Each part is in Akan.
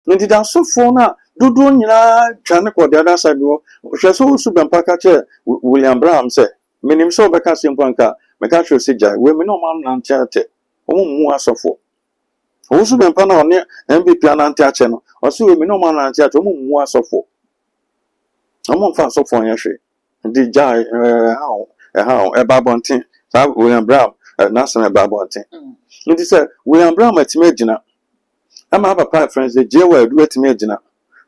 Nti da so for na dodo nyina twane ko the other side wo hwe so su bempa ka che William Braham say menim so be ka sempo anka me ka hwe se ja we me no man na ntiate omo mu asofo wo su bempa na one MVP anante ache no o se we me no man na ntiate omo mu asofo omo fa asofo yen hwe ndi ja how e ba bonten sa William Braham na se e ba bonten nti say William Braham atime gina ama papa friends the jewa do atime gina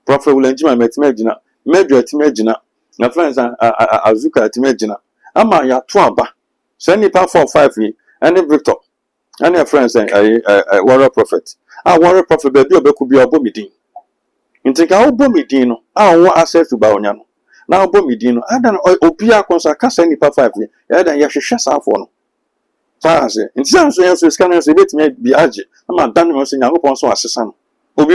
Prophet Ulenjima metime gina Medro atime gina na friends Azuka atime gina ama ya to aba so nipa 4 5 yi any Victor any friends warrior prophet warrior prophet be bi obeku bi obomidin nti ka obomidin no wo access to ba onya no na obomidin no adan obi akonsa ka sa nipa 5 yi adan ya hwehwe safo no saase nti sanso yenso scan yenso betime bi age ama dan mo so nyagopon so asesa no obi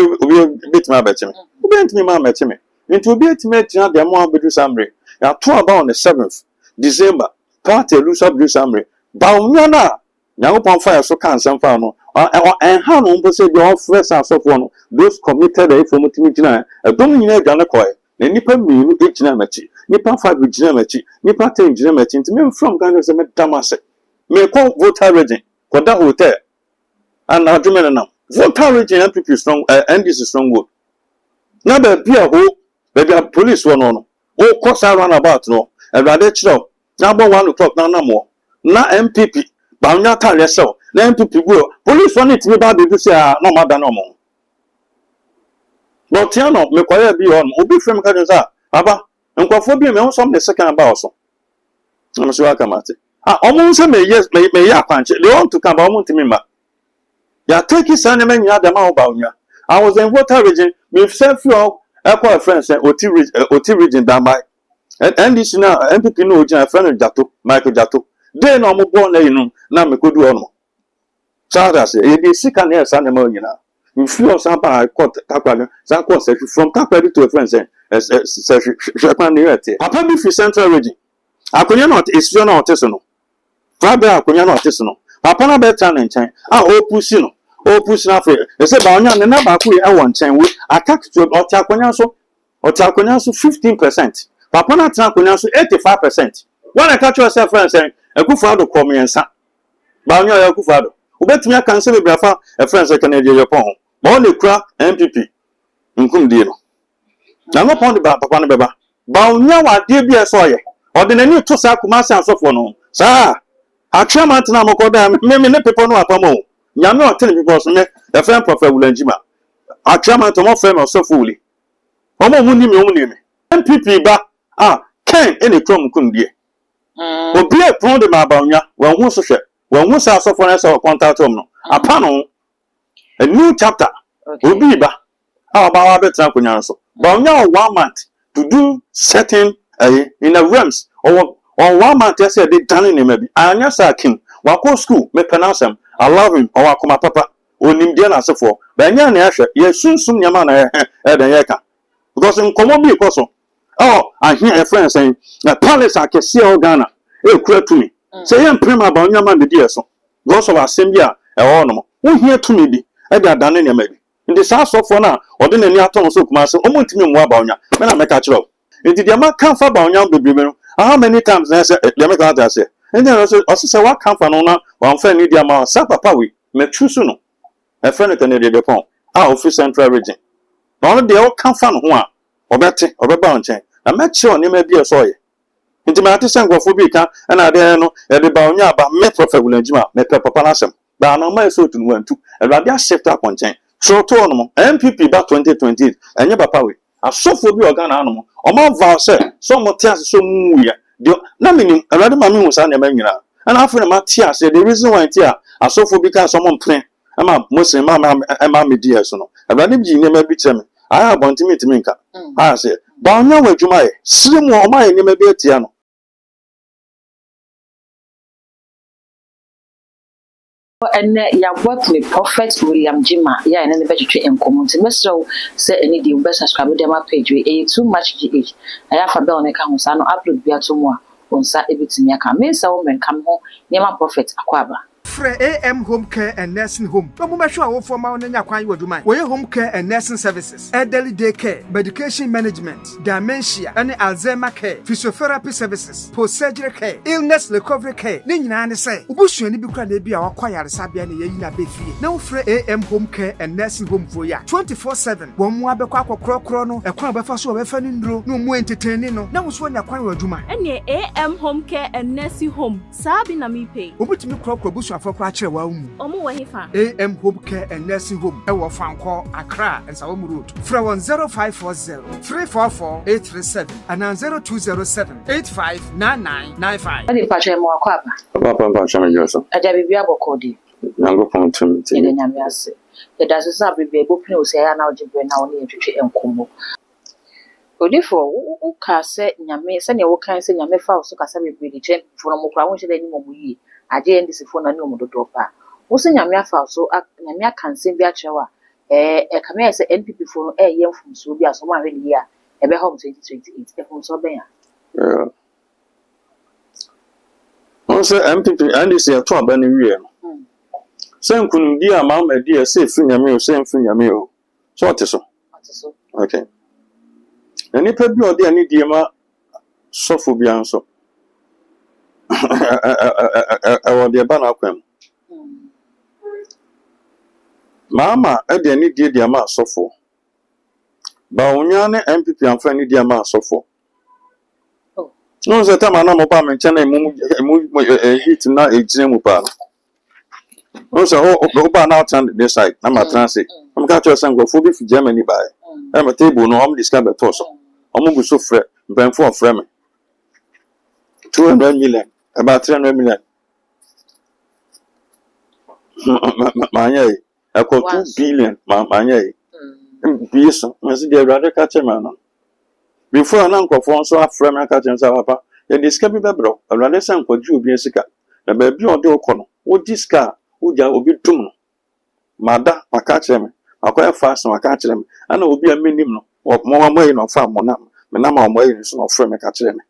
betime abetime obi ntime ma metime nti obi etime tia de mo abedu samre ya to about on the 7th December party lusa blue samre ba onya na nyagopon fire so kan samfa no ha no mbo se bi offer asofo no those committed from mutimi gina edom nyina adwane koy na nipa miinu ejina machi nipa 5 ejina machi nipa 10 ejina machi nti me from Ghana se me damase me call voter region for that hotel and adwumene nam voter region MPP strong NDC strong vote na be bia ho be bia police one no o cross around about no everade chiro na bo 1 o'clock na namo na MPP ba nya tare so na MPP go police one it me ba be do say no mada no mo but ya no me kwaya bi on obi frem ka nza aba nkofo bi me ho some the second about so am so akamate omo nse me yes me ya kwanche they want to come omo ntimi ma ya take his name nya adama oba onya I was in voter region me self your equal friends oti region that my and this now MPP no oja friend Jato Michael Jato they no mo born na inu na me kodu ono sada say e be sika na esa na ma nyina you feel some by court takwale some court from takwale to a friend say shekwan ni yete papa bi fi central region akonya not isuo na oteso no Fabe akonya na oteso no papa na beta na nchen opusi no opusi na fe e say ba onya ne na ba ku e won nchen we attack to otakonya so 15%. Papa na tena akonya so 85%. When I catch yourself friend say Akufo-Addo komiensa ba onya ya Akufo-Addo obetumi aka nse bebrafa e friend say Kennedy Yepon ma o le kura MPP nkum die no na no pon de ba papa na beba ba onya wa de bi eso ye ordinary to sa Kumasi asofo no sa atwama tena mokoda me ne pepo no apamo nyame o tene people so me e friend Prophet Ulenjima atwama to mo friend osofo uli omo mu ni me MPP ba ken ene krom kundie obi e pon de ma ba onya wan hu so hwe wan hu sa asofo na se contact no apa no a new chapter obi ba ba wa betra konya so ba onya 1 month to do certain in a realms or 1 month say they done in maybe anya sa king wa ko school me penasem I love him or akoma papa onim dia na asefo ba nya na yahwe ye sunsum nyama na den yeka because nkomo bi koso I hear a friend saying na palace akese o Ghana e kura tumi say yem prema ba onyama de die so because of assembly e ho no wo hia tumi bi e da dane ne maybe ndi sa asofo na ode na ni aton so Kumasi o montimi mu aba onya me na meka kiro ndi dia ma kan fa ba onya bebrebe no how many times na say dia meka ta say ndi also say wa kan fa no na wan fa ni dia ma sa papa we me trusu no e friend Kennedy Yepon office central region no de o kan fa no ho a obete obeba onchen na me kire ni ma bi eso ye nti ma ate sangofo bi ka na de no e de ba onya ba me Prophet Ulenjima me pe papa na asem ba na ma eso tunu wantu e ba bia shift akonchen so to no MPP ba 2028 enye papa we asofo bi organa anu o ma vow say so mo tia so mu ya na minim already ma mi hu sa na ma nyina and after ma tia say the reason why tia asofo bi ka so mo mpren ama muslim ma me die so no already bi ne ma bi teme I have wanted to minka. I say, Banya with you, my slim or my name be tiano. And ya work with Prophet William Jima, ya and the vegetarian in common. So say any the best subscribe to my page. We too much GH. I have a bell on account, so I upload via tomorrow on Saturday to me. I can make some women come home near my prophet Aquaba. Frɛ AM Home Care and Nursing Home. Omo be sure wo for ma onanya kwan yi wadwuma. Wo home care and nursing services, elderly day care, medication management, dementia, and Alzheimer care, physiotherapy services, post-surgery care, illness recovery care. Ni nyina ne say, obusuani bi kra na bi a wakwa yaresabia na yeyi na befie. Na wo frɛ AM Home Care and Nursing Home for ya 24/7. Wo mu abekwa akokro no, ekwan befa so befa ni nduro, no mu entertain no. Na wo so nya kwan wadwuma. Ene AM Home Care and Nursing Home. Sabi na mi pay. Obutimi krokro busuafo kra kire wa mu. Omo wo hefa. AM Home Care and Nursing Home. E wo Fanko, Accra, and Sawomu Road. Fra 0540 344 837 and 0207 859995. Adi pache mo akwa ba. Papa chama Joseph. Aja bibia bokodi. Nango pontum ti. Ene nyame ase. Ye da so sa bibia bopne o se ya na ojibre na woni etwetwe enkomo. Odifo wo ka se nyame se ne wo kan se nyame fa so kasa bibia di chen fo no mo kra wo hye ni mo yi. Aje ndisi fo na ni mo dodo pa. Wo se nyame afa so nyame aka nse bi a chewa. Kame se NPP fo no ye mfumso bi aso ma hweli ya. Ebe home 2028 mfumso ben ya. Yeah. Also, MPP and this year to abani wie. Sen kunu di ama ma di se finyame o se finyame o. So what is so? Okay. Ani pa bi odi ani di ma sofo bi anso. Awo de ba na kwam. Mama e de ani di ama sofo. Ba onya ne MPP anfa ani di ama sofo. No se tama na mo pa me nche na mu hit na ejine mu pa. No se o ba na turn this side na ma transit. Am ka cho san go fo bi fi Germany ba. E ma table no am discover to so. Am go so frɛ mpanfo ofrɛ me. 200 million, about 300 million. Manya e 2 billion manya e. Bi so, me se dey rather catch man. Before na nkofo nso afrɛ me aka kyerɛ papa ye diska bi bebro awrade san kwaju obi asika na ba bi ode okɔ no wo diska wo ja obi dum no mada aka kyerɛ me akoya fast na aka kyerɛ me ana obi amanim no mo yi no fa mo na me na ma mo yi so no frɛ me ka kyerɛ me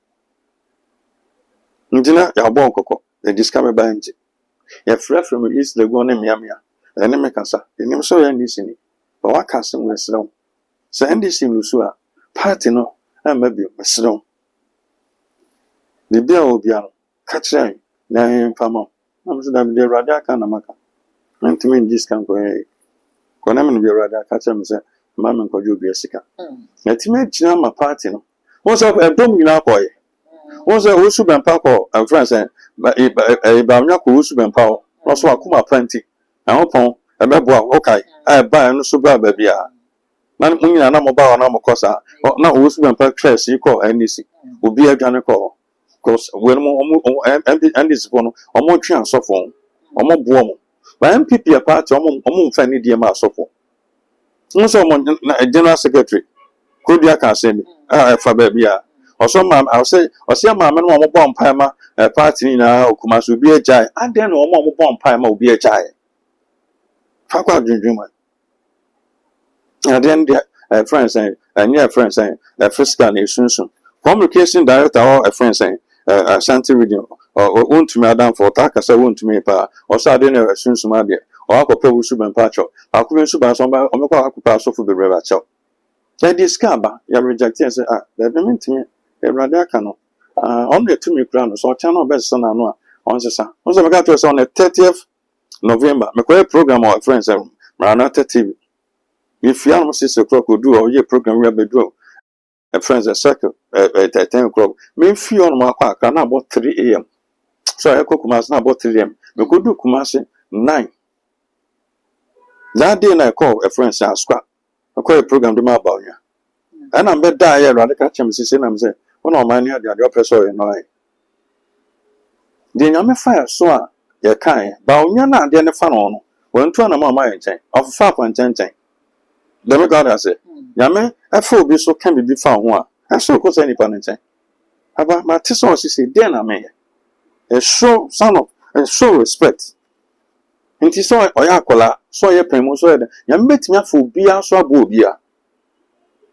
ndina ya bo nkokɔ ye diska me ba nje ye frɛ me is the go na miamia ene me kasa enim so ya ndisi ni ba waka se mo esrew se ndisi lusu a party no maybe mesro bibia obiano kachira na empama am so da bi rada aka na maka ntimi discount ko na me bi rada kachira me se ma me nkojo obi asika na timi agina ma party no won so dom nyina akoye won so wo su ben pa ko friends ba nya ko wo su ben pa no so akoma panti na hopon e beboa okay ba no so ba bia na munyina na mo ba na mo kosa na wo su ben pa stress ko NDC obi adwane ko cause when mo NDC no omo twa asofo omo bo mo ba MPP party omo mfa ni die ma asofo nso mo general secretary kodia ka se mi fa ba bia oso ma o ma me no omo bo mpa ma party ni na okuma so obi ajai ade no omo bo mpa ma obi ajai fa kwa dwundwuma. And then friends saying, and yeah, friends saying, fiscal nation. Communication director or a friend saying, Ashanti Radio, or won't to me Adam for Takasa, won't to me pa, or Sardina, soon Somalia, or Alcopo Suban Pacho, Alcuban Suban, somebody, or Mako pass off the river chow. They discover, you reject and say, they mean to me, a radicano. Only 2 million, so channel best son, I know, on the sun. Also, I got to us on the 30th November, make program or friends, Maranatha TV. If you almost 6 o'clock will do or your program will be do a friends a circle at 10 o'clock. Me feel on my car can about 3 a.m. So I cook Kumas about 3 a.m. We could do Kumasi 9. That day I call a friend and scrap. I call a program to my about you. And I'm bed die rather catch him since I'm saying, one of my near the oppressor in I. The Yama fire so your kind, but you're not the fan on 1 to an amount of 5.10. The God has said, Yame, a full be so can be found one. I so cause any panic. About my tison is a dinner man. A show son of a show respect. And he saw Oyakola, saw your primo so that you met me for beer so bobia.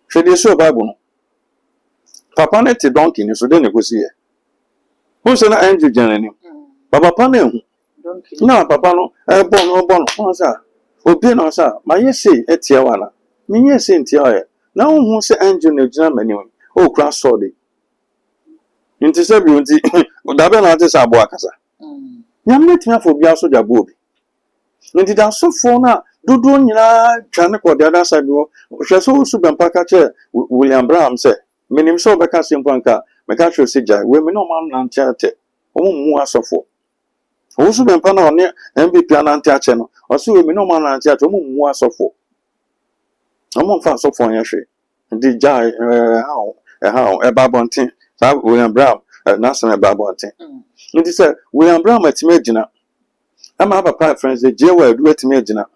Should you show Bible? Papa net a donkey, so then it was here. Who's an angel general? Baba Pane, Don't kill na papa no bon on sa obi na sa ma yesi etie wana me yesi ntie oye na hu se angel na gina mani o kra so de nti se bi nti da be na nti sa abo akasa nyam na tia fo bia so jabo obi nti da so fo na dodo nyina twane ko the other side wo hwe so su bempa ka che William Braham se menim so be ka sempo anka me ka hwe se jai we me no man na ntiate o mu asofo o su bempa na one MVP anante ache no o se we me no man na ntiate o mu asofo o mu fa asofo nya hwe ndi jai ha babontin sa William Braham na se babontin nti se William Braham atime gina ama papa friends the jewa edu atime gina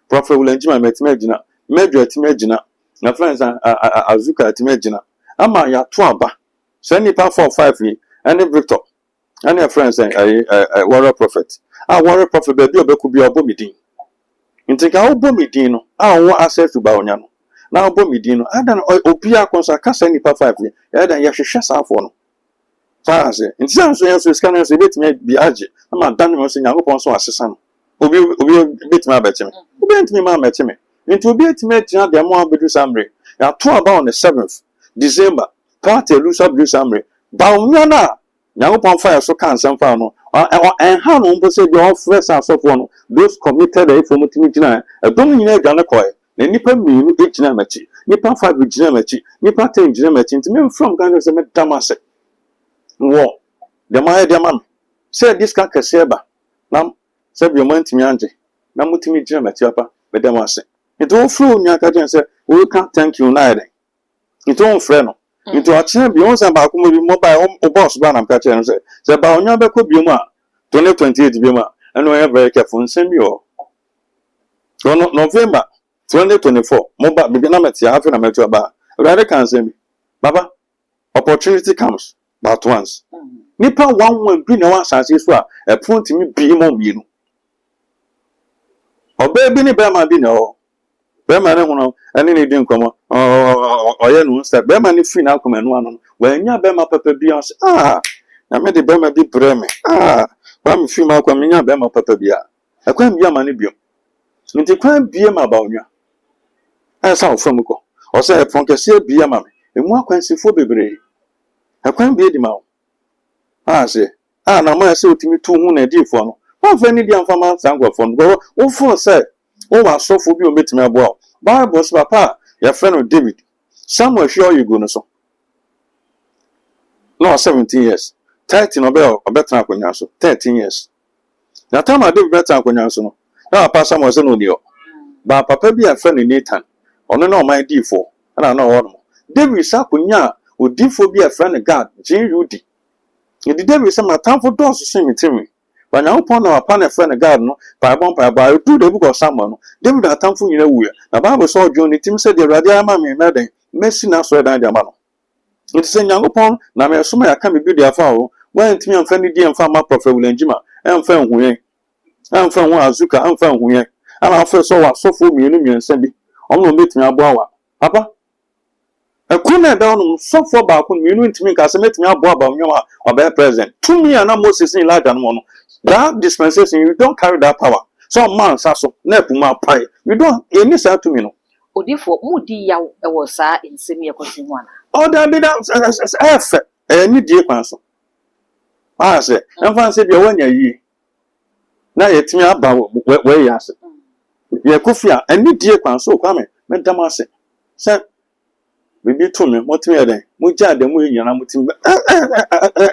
Prophet Ulenjima metime gina Medro atime gina na friends Azuka atime gina ama ya to aba so nipa 4-5 yi and Victor and your friends warrior prophet warrior prophet be obeku bi obomidin nti ka obomidin no wo access to ba onya no na obomidin no adan obi akonsa kasa nipa 5 yi adan ya hwehwe safo no faase nti sanso yenso scanner so betime bi age ama dan mo so nyakopon so asesa no obi betime abetime obi entime ma metime nti obi etime tia de mo abedu samre ya to about on the 7th December party lusa blue samre ba onya na nyakopon fire so kan samfa no en ha no mbo se bi on fresh asofo no those committed if mo timi gina edom nyina adwane koy na nipa miinu ejina machi nipa 5 ejina machi nipa 10 ejina machi nti me from Ghana se me damase wo de ma de ma say this ka kaseba na say bi mo ntimi anje na mutimi ejina machi papa me damase nti wo fru nya ka jen say we can thank you na ede nti on frɛ no nti a chine bi on say ba ko mo bi mobile o boss ba na ka che no say ba onya be ko bi mu a 2028 bi mu a eno ya very careful nsem bi o no November 2024 mobile bi na meti afi na metu aba rather can say baba opportunity comes but once nipa one bi na wa sanse so a point mi bi mo bi no oba bi ni be ma bi na o be ma ne hono ene ni din komo oye no step be ma ni free na akoma no ano wa nya be ma papa bi on na me de be ma bi breme ba mi free ma akoma me nya be ma papa bi a akwan bi ama ne bi nti kwan bi ma ba onwa asa ofam ko o se fon kese bi ama me emu akwan sifo bebre akwan bi di ma o se na ma se otimi tu hu na di fo no wa fa ni di amfama sangwa fo no wo fo se o wa sofo bi o metimi abo Bible so papa your friend David Samuel sure you go no so no 17 years 30 no be obetan akonya so 13 years na time David betan akonya so no na papa Samuel se no ni o ba papa bi a friend Nathan ono na o man di fo na na o no David sa akonya o di fo bi a friend God Jin Rudy e David say my time for doors so mitimi when I upon our partner friend God no by do the book of Samuel no David atamfo nyina wuya na Bible so John tim said the radia ma me meden mercy na so dan dia ma no it say nyankopon na me so ma ya ka me bi dia fa o when tim amfa ni dia amfa ma Prophet Ulenjima amfa huyen amfa hu Azuka amfa huyen ana afa so wa sofo mienu miensa bi omno metimi abo awa papa ekuna da no sofo ba ko mienu ntimi ka se metimi abo aba onwa oba president to me na Moses ni Elijah no that dispensation you don't carry that power some man saso na epuma pai you don't any say to me no odifo mudi yaw e wo sa nsemi ekosi ho ana o da be da ni die kwan so say emfa say bia wanya yi na yetimi aba we ya se ye kofia ani die kwan so kwa me dam ase say bibi to me motimi eden mo ja de mo yina motimi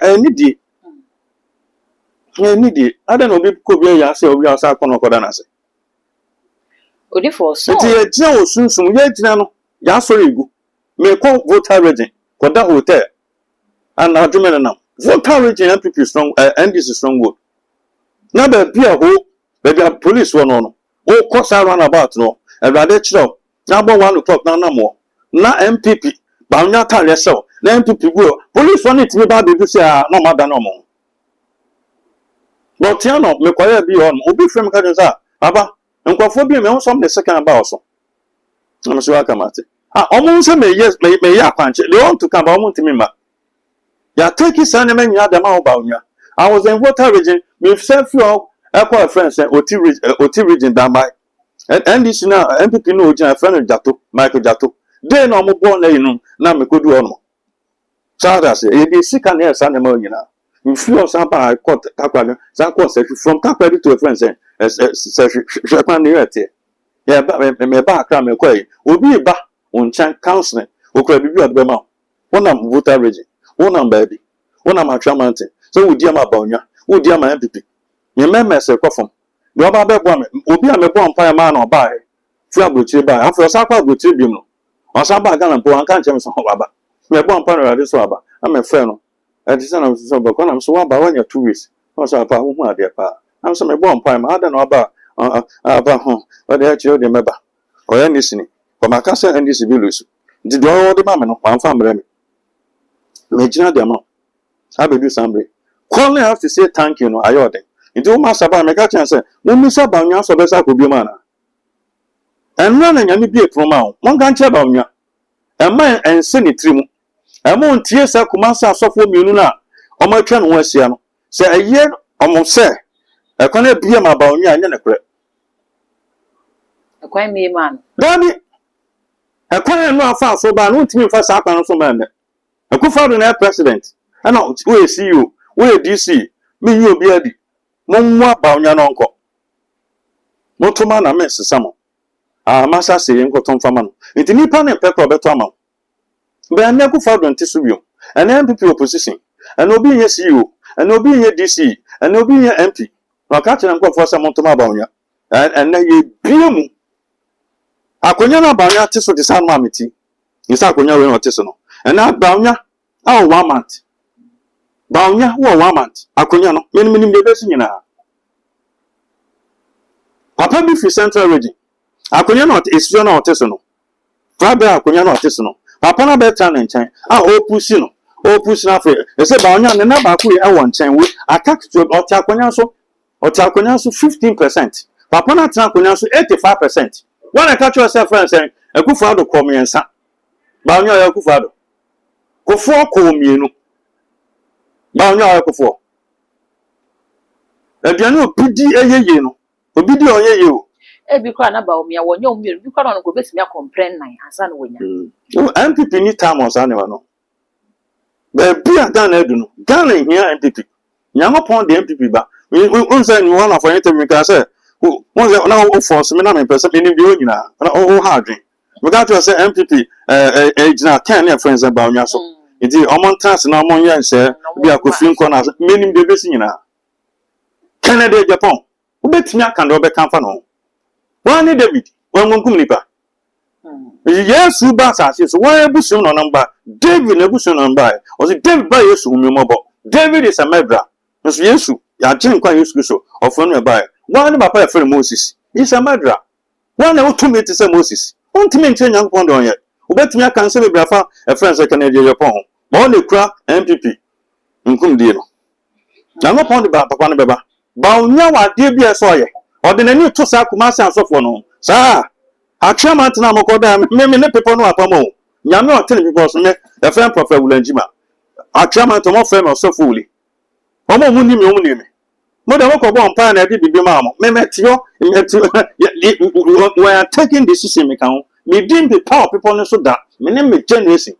ani die ni di ada no bi ko bi ya se obi asa kono koda na se odifo so ti e je osunsun ye jina no ya so regu me ko voter region koda hotel and adwumen na voter region MPP strong NDC strong wood na ba bia ho ba bia police wo no o ko sa run about no e ba de chiro na bo 1 o'clock na na mo na MPP ba nya ta le se na MPP go police one it me ba be do say na ma da no mo but you know me kwaya bi on obi frem ka densa baba nkwafo bi me won the second about so am so aka mate omo se me yes me ya kwanche they want to come ba omo ntimi ma ya take his name nya da ma oba onya I was in voter region me self you Echo friends say Oti region down by. And this now MPP no a friend Jato, Michael Jato. They no more born there, now me could do on. So that's it. It is sick and yes, and now. You feel some by court some court from Takwa to a friend saying, Japan yeah, but me back come away. Will be back on chan counseling, who could be at Bema. One am voter region, one am baby, one am a mountain. So would dear my bonya, would dear my MPP. You may mess a coffin. The other woman will be a bomb fire man or buy. Flag will chill by, and for a supper will tribune. Or some bag and poor can't change some rubber. Me bomb panel at this rubber. I'm a friend. At the son of the when I'm so about 1 or 2 weeks. Also, about whom are dear pa. I'm some bomb pine. I don't know about home, but they actually remember. Or anything. But my cousin and this village. Did all the mamma of one family. Major the amount. I will do something. Calling have to say thank you, no, I order. Into Master by my catch and say, when Miss Abanya so best I could be man. And running and be a promo. One can't tell about you. A man and send it trim. A moon tears a Kumasa software mununa. Or my train was young. Say a year almost say. I can't be about you and a crap. A quite me man. Daddy, I can't know far so bad. Won't me for Sapan so man. I could find an air president. I know where see you, where DC, me you beardy. Mumwa Baunya uncle. Motoman a mess some. Ah, Massa say and got on farman. It's Nippon and Pepper Betama. But I never found on Tissue, an MPP opposition, and no being a CEO, and no being a DC, and no being an MP. Now catching and go for some Montoma Baunya, and then you beam. Aquana Baunya Tisso the San Mamity. Is Aquana or Tissono. And now Baunya, oh, 1 month. Baunya, 1 month. Aquano, many days in now. Papa be for Central Region. Aquano is your artisanal. Faber Aquano artisanal. Papa better than China. Oh, Pusino. Oh, Pusina. It's a Baunya and never quit. I want China with a tax to Otaquanaso or Taquanaso 15%. Papa Taquanaso 85%. When I catch yourself and saying, a good father call me and son. Baunya, a good father. Go for call me, no. Baunya, a good for. And you know, PD a year, no. Obidi or you. Every crown about me, I want your meal. You can't go best me a complain, and son winner. MPP need time or son, no. But be a done, Edun. Done here, MPP. Young upon the MPP, but we won't send one of our interview because I say, who was now for some person in the union, oh, hard. We got to say MPP, age now 10 friends about your so. It is among tasks and among young, sir. We are coughing corners, meaning the best in Canada, Japan. Who bet me I can do become fan? One David, one Kumlipa. Yes, who bats is why a bush on number. David, a bush on number. Was it David by you, mobile? David is a mebra. Mr. Yesu, ya drink quite used to so, or from nearby. One of my friend Moses is a murderer. One or 2 meters of Moses. Won't maintain young pond on yet. Who bet me I can say a friend I can edge your pond. Only crap MPP. Deal. Now upon the Papa Baba. Baunya, dear be a soy. Or the new Tosa Kumasa and so for no. Sir, a chairman to Namokoda, maybe people know Apamo. Yano telling people, a friend prophet will enjima. A chairman to more famous so fully. Omo Munim. Mother walk upon Pan and did be mamma. Memetio, we are taking this system account. Me didn't be power people so that. My name is generation.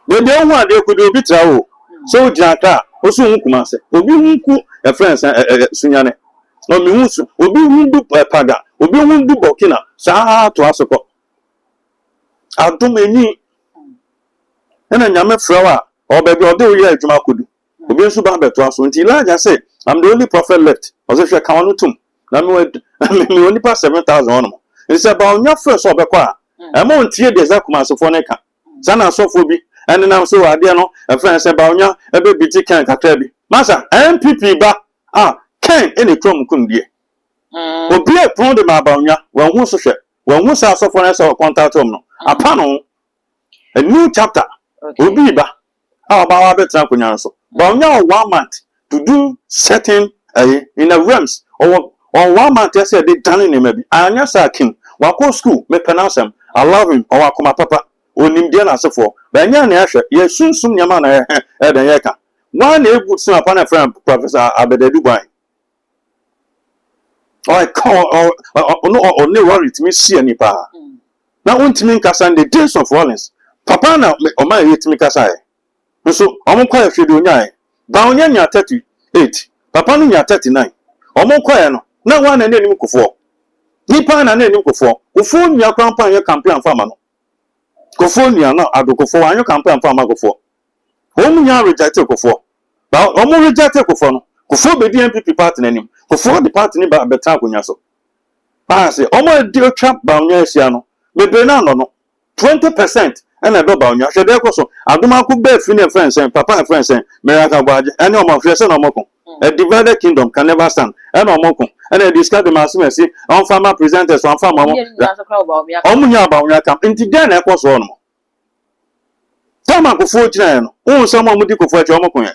They don't want they could do bit so Jaka, also Kumase, Obi a friend Sunyane. No Mimusu, Obi Wundu Pada, Obi Wundu Bokina, Saha to Asoko. I'll do many. And a Yame flower, or baby or do ye Jumakudu. Obi Subabe to us until I say, I'm the only prophet left, as if I can't do. I'm only past 7,000. It's about your first overqua. I'm on tear the Zakumas for Neka. Sana so phobi, and then I'm so adiano, a friend said Baunya, a baby can Katebi. Massa, MPP ba, Ken any chrome couldn't be. Will be a prone of Baunya, when who's a ship, when who's our software or contact home. A panel, a new chapter will be ba. How about our Takunyaso? Baunya 1 month to do certain in a realms or 1 month, I said they done in maybe. I am king. Wako school, me pronounce him. I love him, or Wakuma Papa, or Nimdiana so for. When you're Asher, you soon Yamana Yaka. One able to upon a friend, Professor Abede Dubai. I call or no worry to me see any power. Now, want to me Casa in the days of Rollins. Papa now or my hit me Casa. So, I'm quite a few do nine. Baunia 38. Papa Nia 39. Or more quiet no. Now one and then you go for. Nipan and then you go for. Go phone your campaign, your campaign farmer. Go phone ya now, I go for your campaign farmer go for. Home ya rejected go for. But almost rejected go for. Go for the DMPP party name. Go for the party name by Betan Kunyaso. I say, almost dear chap Bauniasiano. Maybe no 20% and I do Baunia. Should there also? I do not be friend friends and papa and friends and America Baj and no more friends and no more. A divided kingdom can never stand. And no more. And I discuss the mass mercy on farmer presenters on farmer. Omunya Baunia come into then I was one more. Tama go 49. Oh, someone would go for Jomokoya.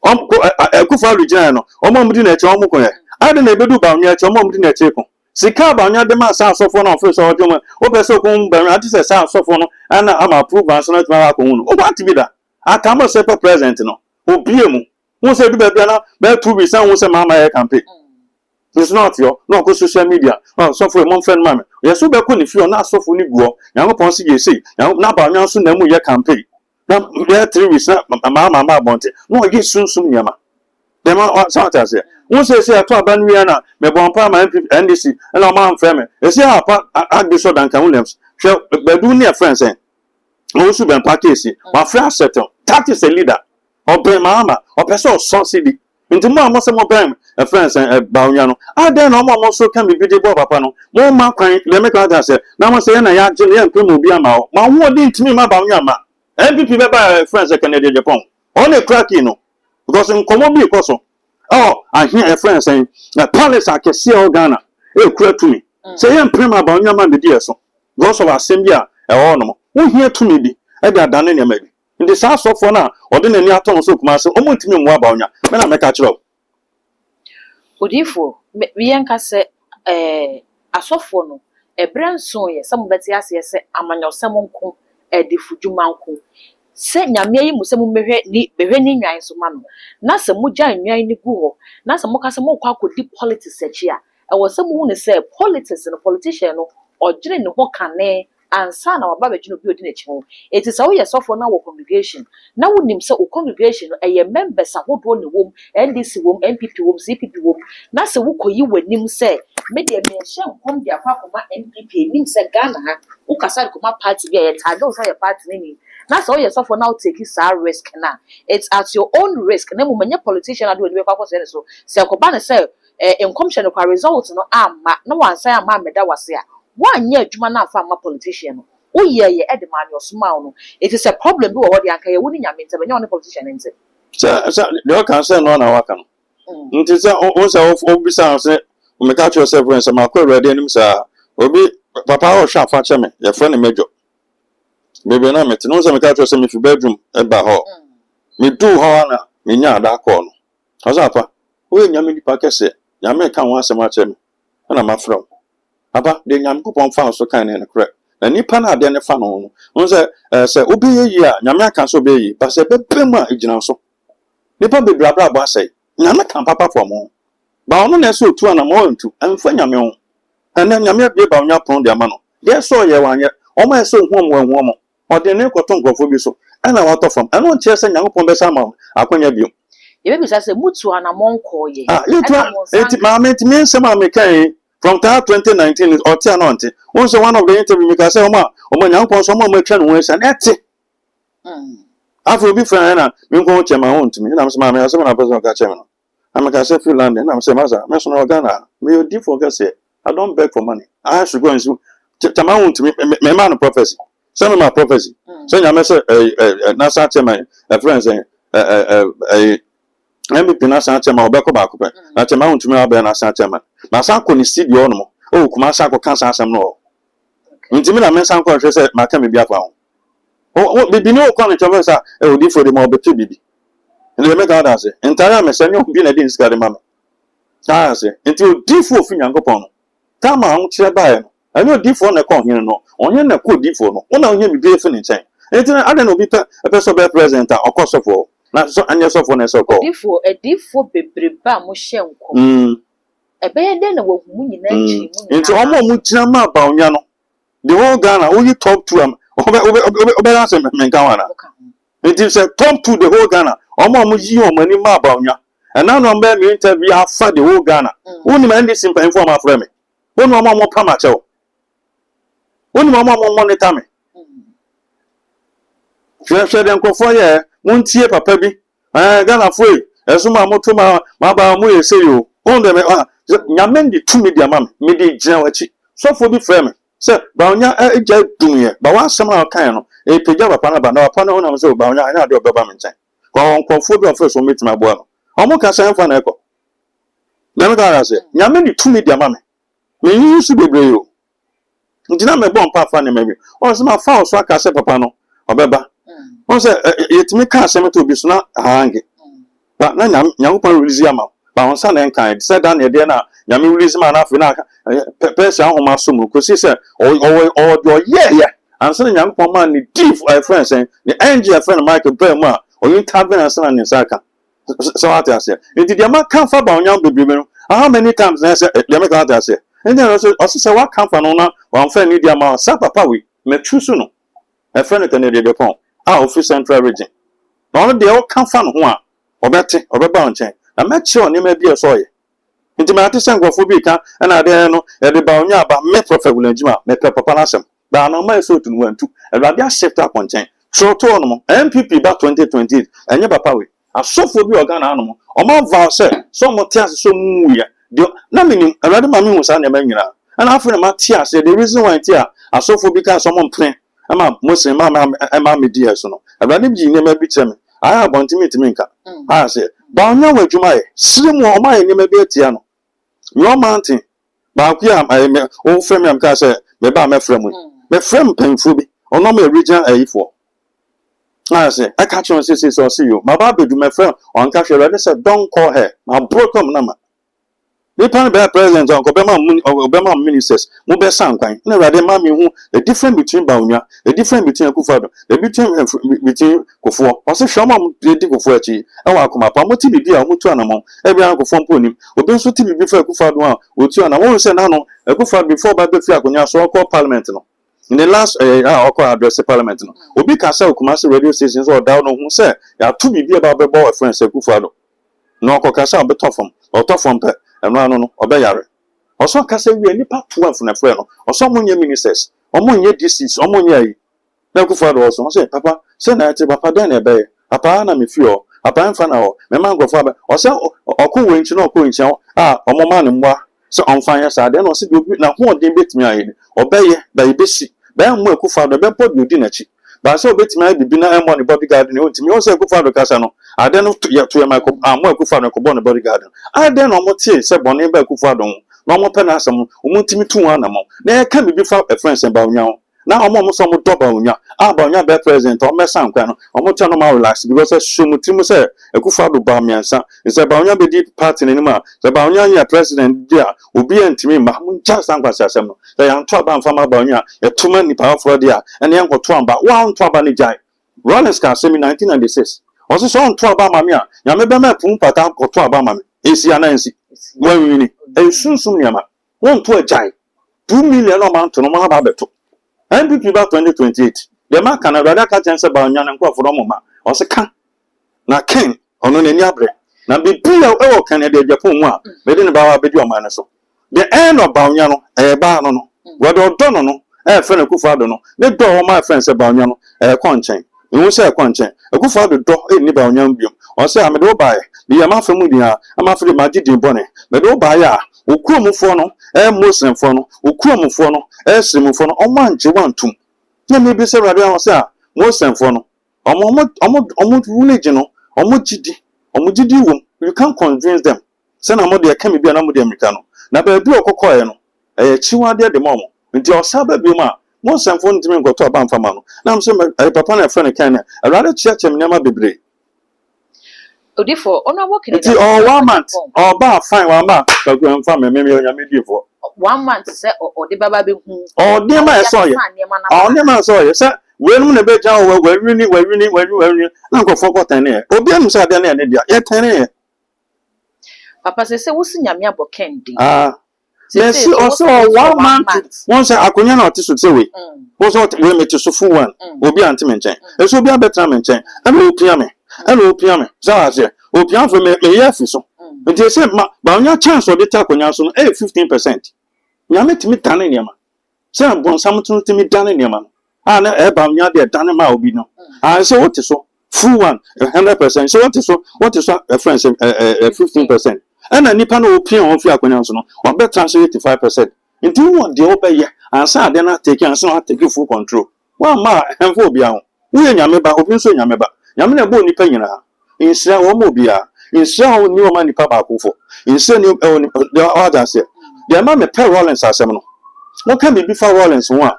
Kufa Lujano, Omudina Chomokoya. I didn't ever do Baunia Chomodina Checo. Sika Baunia de Massa Sophon of first or Joma, Obeso Baratis a South Sophon, and I'm approved by Sonat Maracun. Oh, what to be that? I come a separate present, no. Oh, Biemu. Who said Babiana, bear to be some was a mamma campaign. It's not your, no social media, or software, mon friend mamma. Yes, so if you are not so fully go, young Ponsi, you see, now Baunia soon your campaign. Now, there are 3 weeks, Mamma Bonte. No, I get soon Yama. The man Santa say, once I say a top Banriana, may Bonpa, my NDC, and our man family. I say, I be so Duncan Williams. Shall be do near friends, eh? Also, Ben Pakisi, my friend settle. That is a leader. Or Ben Mama, or Peso Saucy. Into more muscle more Ben, a friend and Bauniano. I then also can be video Papano. More mark, let me go and say, now I say, and I actually am Primo Biama. My word didn't me, my Bauniama. MPP by friends a Canadian Japan. Only crackino. Because in Comobi Coso. Oh, I hear a friend saying, a palace I can see all Ghana. It clear to me. Say, I'm prima about your man, the dear so. Goes of Assembia, a ornament. Who here to me? I got done any maybe. In the south of now, or then any atom so master, almost me more about you. When I make a job. Udifo, Bianca said, a sophono, a brand soon, some better as yes, I'm on your salmon. Edi fujumanku se nyame yi musemu mehwe ni nwan so ma no na se muja nwan ni gu ho na se mokase mokwa akodi politics achi a e wo se mu hu ne se politics no politician no ogire ne ho kane ansa na waba begino bi odi na chi ho eti se wo ye sofo na wo congregation na wonim se o congregation no eye members ahodo ne wom NDC wom MPP wom CPP wom na se wo koyi wanim se me de me hye nkom dia kwakoma MPP nim se Ghana ha wo kasa koma party bi ye tag wo say party ni na so ye sofo now take sa risk na it's at your own risk na mo manya politician ado ni be kwakọ se so se koba ne se nkom hye no kwa result no amma na wansan amma meda wase a wanye adwuma na afa amma politician no uye ye edema ni osuma no it is a problem bi wo de anka ye woni nyame nte benya on politician nte So the can say no na waka no nti se o se o bisa se o me catch yourself when some akwa ready anim sa obi papa o hwa afa che me ye fo ne mejo bebe na meti no se me catch yourself me fi bedroom e ba ho me do ho na me nya ada call no oza apa o ye nyame nipa kese nyame ka ho asem a che me na ma from papa de nyame kupon fa so kan ne kre na nipa na ade ne fa no no se obi ye a nyame aka so be yi ba se bebem a ejina so nipa bebra bra bo asai nyame kan papa for mo ba ono na so tu ana mo ntu amfa nyame ho ana nyame bie ba onya pon de ama no de so ye wanye o ma so hu mo o de ne koton grofo bi so ana wato fam ana nche se nyame pon be sa ma akonya bio ye be say mutu ana mo nko ye eti ma meti me nsema me kan from 2019 or 10 also one of the interview me say o ma nyame pon so mo twa no we say eti afro bi friend na me nko che ma ho ntimi na me say ma me say na person ka che me no I'm say Finland, and I'm saying, Master, I'm Ghana. We do for say, I don't beg for money. I have to go and see. Tamaun to me, my man of prophecy. Some of my prophecy. So I say, Nasa Chema, a friend saying, MVP Nasa Chema, Beko Bakupe. I tell to me, I'll be Nasa Chema. My son couldn't see the animal. Oh, Kumasako can't say some no. Intimate, I some country said, my can be a pound. Oh, be no college of us, oh, for the more baby. And they make out as it. Entire Messenio being a didn't scare mamma. I say, until D4 finger upon. Tama on chair by. I know D4 na call here no. On your could D4 no. One on him be different in time. I don't know, be a person by present or cost of all. Not so and yourself on a so called. D4 a D4 be bam shenko. Ebe de na wo hu nyina chi mu. Into omo mu tina ma ba onya no. The whole Ghana only top 2 am. Obe na se menka wana. It is a top 2 the whole Ghana. Omo mu yi omo ni ma ba onya. And now no me interview afa the whole Ghana. Woni ma ndi simpa inform afre me. Woni omo mo pa ma che o. Woni omo mo monitor me. Hwehwe den kofo ye muntie papa bi. Ghana foi. Esuma moto ma ba mu yese yo. On dem nyame ndi tu media ma me di gina wachi. So for bi frame me. Say ba onya eja dumye. Ba wa asem na kan no. E peja papa na ba na papa na wona say ba onya anya de obeba me nchen. Ko nkofo bi ofo so metima bo no. Omo ka say fa na eko. Na me ka say nyame ndi tu media ma me. Me yusu bebre yo. Ntina me bon pa fa na me bi. O se ma fa o so aka say papa no obeba. O say yetimi ka say me to bi so na hange. Ba na nyame pa release ama. Ba on sa na enkan said that na na nyame release ma na afi na person ahoma so mu ko si say o yeah ansa nyame pa ma ni deep friends the angel friend Michael Bell ma o intervene ansa na ni saka so what I say it the ma kan fa ba onyam bebre no how many times na say the ma kan say and then also say what kan fa no na wan fa ni dia ma sa papa we me trusu no a friend can dey be pon office central region no dey o kan fa no ho a obete obeba onchen na mechi oni ma bi eso ye nti ma atese ngofo bi ka na de no e de ba onya ba me prophet Wulanjima me papa na asem ba no ma eso tunu wantu e radia shift akonchen so to no mo MPP ba 2028 enye papa we asofo bi organ na no mo o ma vow say so mo tiase so mu ya na minim e radia ma mi hu sa na ma nyina na afre ma tiase the reason why tia asofo bi ka so mo mpren ama muslim ma me die so no e radia bi ne ma bi cheme I have ultimately minka. I say, but now with Jumai, slim or my name be Tiano. Your mountain. Bakia, I old friend, I'm cast, maybe my friend. My friend painful be, or no me region A4. I say, I catch on sisters or see you. My baby do my friend on catch her. I said, don't call her. My broken number. The Pan President on Obama ministers, Mube Sankai, never the mammy who the difference between Baunia, the difference between Kufado, the between Kufu, or say Shama did Kufuachi, and Wakuma, Pamoti be a Mutuanamo, every uncle from Punim, Obensu TV before Kufado, Utuana, won't send Nano, a Kufad before Babia Fiaconia, so called Parliament. In the last address the Parliament, Obika Sa Kumasi radio stations or down on who said, there are 2 be about the boy friends, Kufado. No Cocasa, but Toffum, or Toffum. And no, obeyare. Or some can say we are nipa 12 from a friend, or someone your ministers, or one year disease, or 1 year. Now, go for also say, Papa, send I to Papa then a bay, a pana me few, a pan fan or mango father, or so, or cool inch, no cool inch, or man and wa. So on fire side, then or sit you now who didn't beat me, or bay, by busy, by more cool father, then put you dinner cheap. But so bet me be na and money bodyguard no ntimi o say go fa do kasa no ade no to my mo go fa no ko bon bodyguard ade no mo tie say bone ba ku fa do no mo pe na asem o mo ntimi tu ana mo na e ka bi fa a friends ba onya na o mo so mo do ba onya ba onya be president o mesa nkwa no o mo twa no ma relax because so mo timi say e ku fa do ba miansa say ba onya be di party ni ma say ba onya ya president dia obi antimi ma mo just ankwasa asem no say yan to ba mfa ma ba onya e tuma ni power for dia ene yan ko to amba wa to aba ni jai Rollins can say me 1996 also so on to aba ma me a ya me be ma pum pata ko to aba ma me esi anansi wa wini e sunsun ni ama won to ajai 2 million no man to no ma ba beto MPP ba 2028 the man can rather catch and say ba onya na nko for mo ma o se kan na ken ono na ni abre na be bia e wo kan de Japan mu a be de ne ba wa be di o ma na so the end of ba onya no e ba no no we do do no friend Akufo-Addo no ne do o ma friend say ba onya no konchen we say konchen Akufo-Addo do ni ba onya biom o say am do ba e ya ma fa mu dia am fa de ma gidi bone me do ba ya okuomfo no Muslimfo no okuomfo no Srimfo no o ma nje wantum na me bi say radio o say Muslimfo no omo village no omo gidi wom you can't convince them say na mo de ka me bia na mo de America no na ba bi okokoye no chiwade de momo nti osaba bi ma mo sanfo ntimi ngoto aba mfama no na mse papa na friend kan na awade chiache mnyama bebre odifo ono working nti 1 month ba fine wa ma ka ku mfama me onyame difo 1 month say odi baba be hu odi ma eso ye oni ma so ye say we nu na be jan we wani na nkofo ko tan ne obi am say ade na ne dia ye tan ne Papa say wosi nyame abo kendi. Let's see also 1 month. Once akonya na otiso say we. Once we me to so full one. Obi anti menchen. E so obi abetra menchen. E no opia me. So I say, opia for me yefi so. Nti say ba onya chance o dey ta akonya so no 15%. Nyame timi tane niam. Say bon samtun timi tane niam. Na e ba onya dey tane ma obi no. Say what is so full one 100%. So what is a friends 15%. And a nipa no opinion on fear when no or better 85%. Until what the obey ye and say they're not taking and so taking full control. Well, ma and phobia. We and Yameba open so Yameba. Yamina bo nipa yina. In Sra Mobia. In Sra new money papa for. In sending the others here. The mamma pay Rollins as seminal. What can be before Rollins one?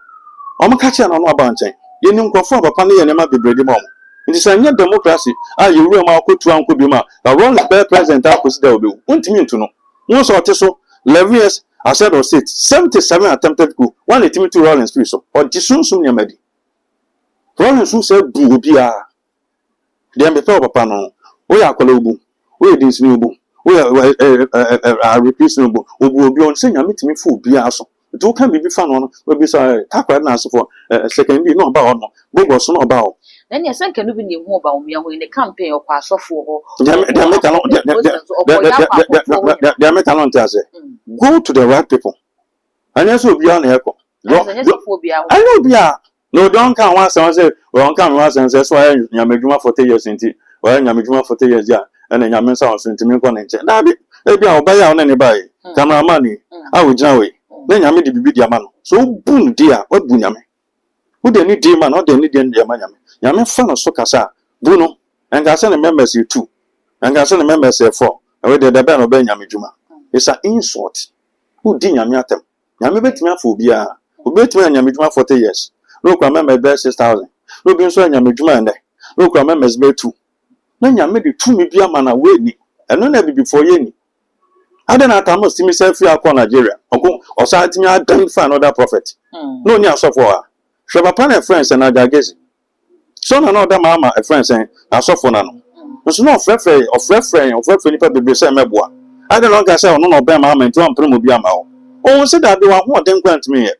I'm catching on a bunch. You know, conform upon the enema be bready mom. It is a new democracy. You will my could to Uncle Bima. A wrong bear president opposite there will be. Want me to know. Once or so, 11 years, I said or said 77 attempted coup. 1 to Rollins Piso or Jisun Sunya Medi. Rollins who said Bubia. Then before Papano. We are Colobu. We didn't snowball. We are repeatable. We will be on saying, I meet me full Biaso. It all can be fun on. Will be so tackle for a second. No about no. Bob was no about. Then yes, I can even know about me when the campaign or pass off for go to the right people. And yes, will be on the echo. I know, Bia. No, don't come once and say, well, come once and say, why Yamajuma for 10 years into, well, Yamajuma for 10 years, yeah, and then Yaman sounds into me connect. Maybe I'll buy on anybody. Camera money. I will join. Then Yamid be Yaman. So, boom, dear, what Bunyame? Who they need dear man, or they need Yaman. Yaman fan of Sokasa, Bruno, and I send members you two, and I send members say 4. Away the band of Benyamijuma. It's an insult. Who did Yamiatem? Yamibet me for Bia, who bet me and Yamijuma 40 years. Look, remember bear 6,000. Look, in so Yamijuma and look, remember bear 2. Then Yamid 2 million man away, and no never before ye. I don't know how much to myself free upon Nigeria. Or something I don't find another prophet. No near so far. Shabapana friends and Adagezi. So another mamma, a friend saying, I saw for none. There's no frefray or frefray or frefray people say Mebua. I don't know, I say, no, Bama and John Primobiamao. Oh, said that they want more than grant me.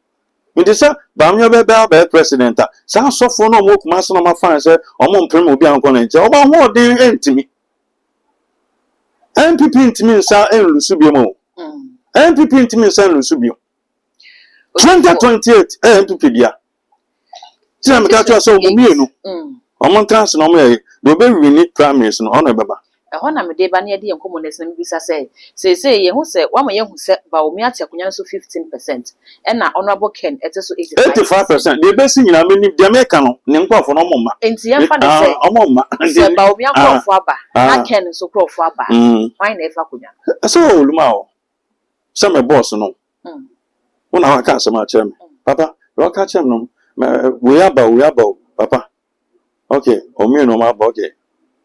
With this, Bamia Bell president, sounds so for no more master of my friends, or Mon Primobiam Connect, or more than end to me. MPP to me, Sir N. Lusubio. MPP to me, San Lusubio. 2028, MPP. I'm going to say, I'm trans no me. The very unique primaries no honor baba. E ho na me de ba na de enkomo na sem bisa say ye hu say wa ma ye hu say ba o mi ate akonya so 15% e na honorable Ken ete so 85%. The best thing na me ni de me ka no ne nkofo no momma. Enti ye fa na say omomma. Say ba o mi nkofo aba. Na Ken so nkofo aba. Why na e fa akonya? So oluma o. Say me boss no. Una wa ka say ma chere me. Papa, we ka chere no. We about Papa. Okay, Omi no ma okay.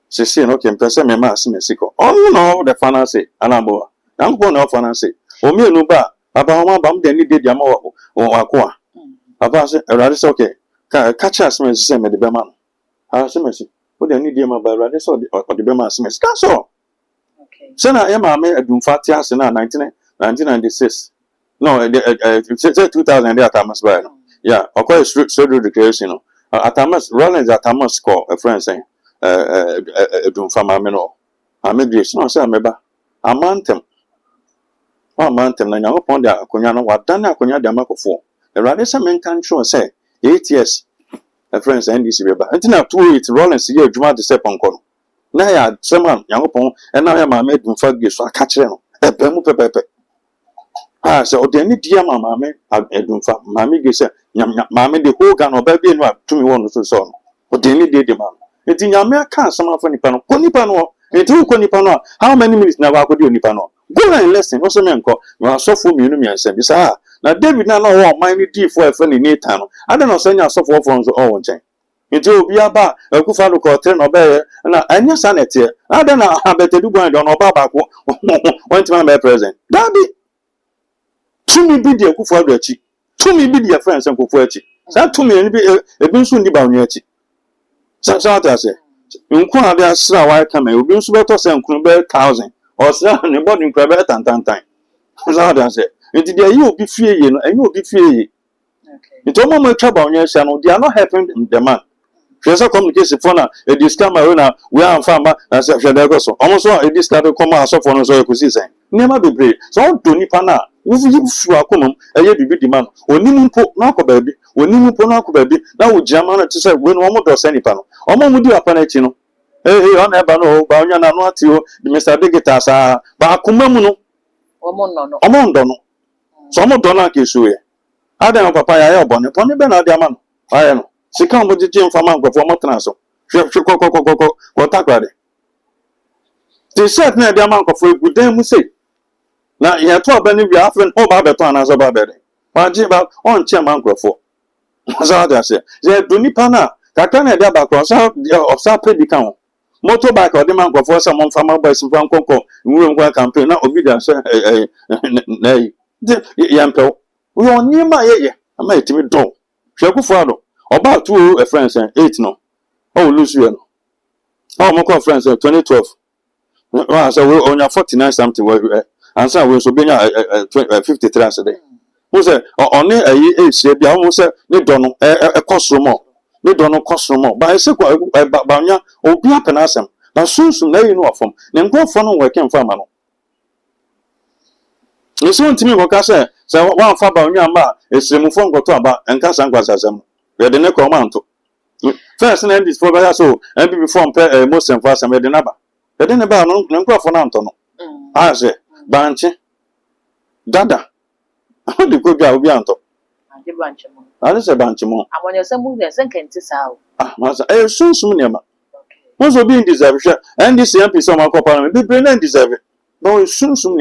Sisi no ke mpese me ma ase mesiko. Oh no, the finance anabo. Yanko no finance. Omi no ba, Papa o ba mde ni de dia ma wo akoa. Papa say, "Erade say okay. Catch us me say me de be ma no." Ah say me si. O de ni de ma ba erade say o de be ma ase me. Ka so. Okay. Say na e ma me adumfa ti ase na 1996. No, 2000 dey atamas ba. Yeah, of course, social declaration. Atamas, Rollins Atamas call a friend saying, "Don't farm a meno." I made this no, sir, member. A mountain. One mountain, and young upon the Aconiano, what done Aconia de Marco 4. The Radissa men can show say 8 years. A friend saying this river. Until now, 2 weeks, Rollins here, Juma the second call. Now, I had someone, young upon, and now I am made in Fergus, so I catch them. A pemu pepe. Ah, so the any dear mamma, Edunfa, Mammy gets Mammy the whole gun or baby and to me one to son. But the any day demand. It's in America, some of Nipano, Conipano, and two Conipano. How many minutes now could you Nipano? Go and listen, also man call, you are so full me and said, ah, now David now know what my D for a friendly Nathan. I don't know, send your software phones all chain. It will be about a good father called Ten or Bear, and I knew sanity. I don't know how better do going on or Baba went to my present. Daddy. To me be the Kufuachi. To me be the friends and Kufuachi. That to me a bin soon debaunechi. Such out as a Unquan, there are slow I come, you'll be so better than Kunber 1,000. or sir, nobody in private and time. I say, into the you be free, and you will be free. It's almost my trouble on your channel, they are not helping the man. There's a communication phone, a discount marina, we are farmer, and such a degoso. Almost a discount of comma, so for no so you see. Never be brave. So, Tony Pana, with you, Suakum, a year be demand, or Nimu po, Nako baby, or Nimu po, Nako baby, now with German to say, when one more does any panel. Omo would do a panetino. Hey, on Ebano, Banyana, not you, the Mr. Digitas are, but Akumamuno, Omon Dono. Some of Donna Kisue. I don't know, Papa, I have one upon the Benadiaman. I know. She come with the gym for Mango for Motraso. What I got it. They said, near the amount of food with them, we say. Now, you have 12 Benny, we often over the ton as a baby. But Jibba on Chairman for. As I say, they do Nipana, Kakana Dabacos of South Predicam. Motorbike or the man for someone from our base from Coco, we campaign, not obedience. Nay, Yampo. We are near my area. I made me do. Shakufado. About 2 friends and 8 no. Oh, Luciano. Oh, my friends 2012. So we only 49 something. And so we should be 53 a day. Who said, only a year, said, I almost said, they don't know a cost more. They don't know cost more. But I said, Banya, or be up and ask them. But soon, they know from. Then go for no working for man. You see, to me, what I say, so one for Banya is the Mufon got to about and Cassanquas as them. We had the neck amount. First, and this for so, and before most and fast and made the number. They didn't about no go for Antono. I say, Banchi, Dada. How do you go to Bianto? I just a bunch more. I want your son move their second to Sao. Ah, Master, I so soon. Most will be in deserve, and this MP some of Copa be brilliant deserve it. But soon, so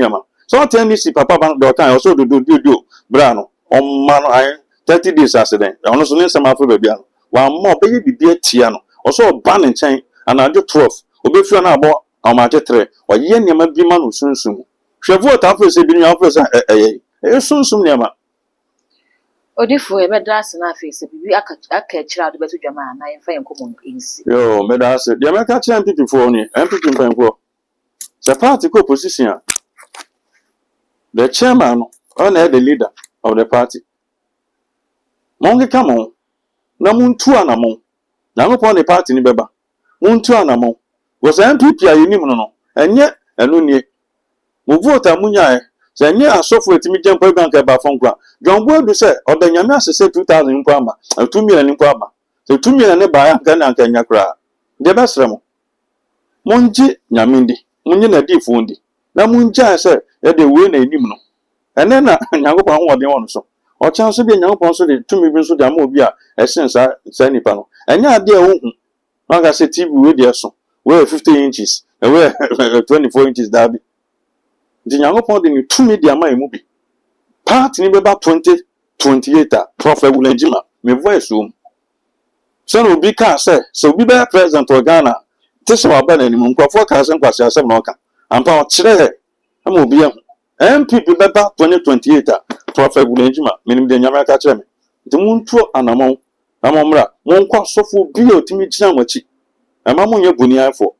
I tell this Papa Bandoka also to do Brano on man 30 days accident. I also need some Alphabian. One more baby be a Tiano, also a ban and chain, and I do 12. Obe fi na abo amate 3 oye niam bi ma no sunsun hwefo ta afese bi nya afese sunsun niam odifo e medras na afese bi aka kira do beto dwama na yemfa yenkomo nsi yo medras de meka kira MPP fo ni MPP mpanfo the party co position the chairman or the leader of the party monge kamo na muntu anamo na go the party ni beba muntu anamo was MPP ayinim no enye enu nie mo vote amunya se enye asofo etimi jempo bank e ba fon kwa John Boadu se odanyame asese 2000 mpo ama 2 million mpo ama se 2 million ne ba ya kan na kan nyakra de besremo monji nyamindi munyi na di fundi na munja se e de we na enim no ene na nyakopon wode won so o chance bi nyakopon so de tumi bi so de ama obi a esensa sa nipa no enye ade e wo hu na se TV we de so we 50 inches and we 24 inches dabi the nyakopon de ni tumi de ama emu bi part ni beba 2028 prophet Wulenjima me voice room so no bi ka say so bi be president of Ghana tese wa ba na ni mu nkofo ka se nkwase asem na oka ampa o kire he ama obi ehu MPP beba 2028 prophet Wulenjima menim de nyama ka kire me de muntu anamon amomra monkwa sofo bi otimi gina machi ama munye buni afo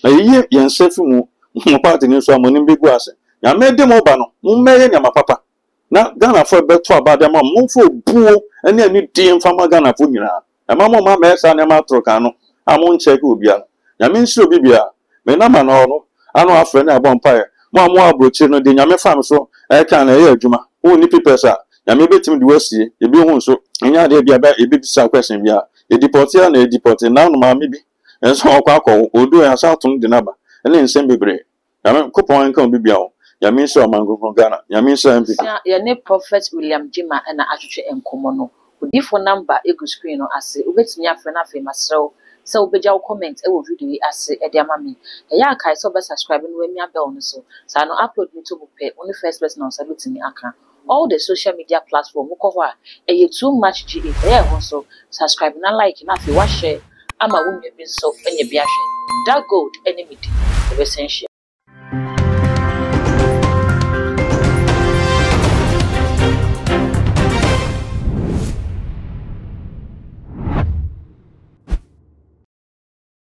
na yiye yensefi mu party ni so amonim bi gu ase ya mede mo ba no mu meye nyama papa na Ghana fo beto abade ma mo fo buo ene ani din fama Ghana fo nyina ama mo ma mesa na ma troka no amon check obi a ya me nsi obi bia me na ma no ano afre na abon pae mo abrochi no de nyame fam so e kan na ye adwuma o ni pipesa ya me betim de wasie e bi hu so nya de bia ba e bi bisa question bia e deportia na e deporte na no ma me bi enso akọ odo ya satum de naba ene nsem bebre ya me kopon nka obi bia o ya me nso amango from Ghana ya me nso MPP ya ne prophet William Jima na atwetwe enkomo no odifo number egu screen no ase obetumi afre na afi masrew se obeja wo comment e wo video yi ase e de ama me e ya kai so be subscribe no we mi abel no so sa no upload me to bope only first person on sabetimi aka all the social media platform ko ho a e too much GA e ho so subscribe na like na afi wa share ama wunye bi so enye bi ahwe that gold enemy the essential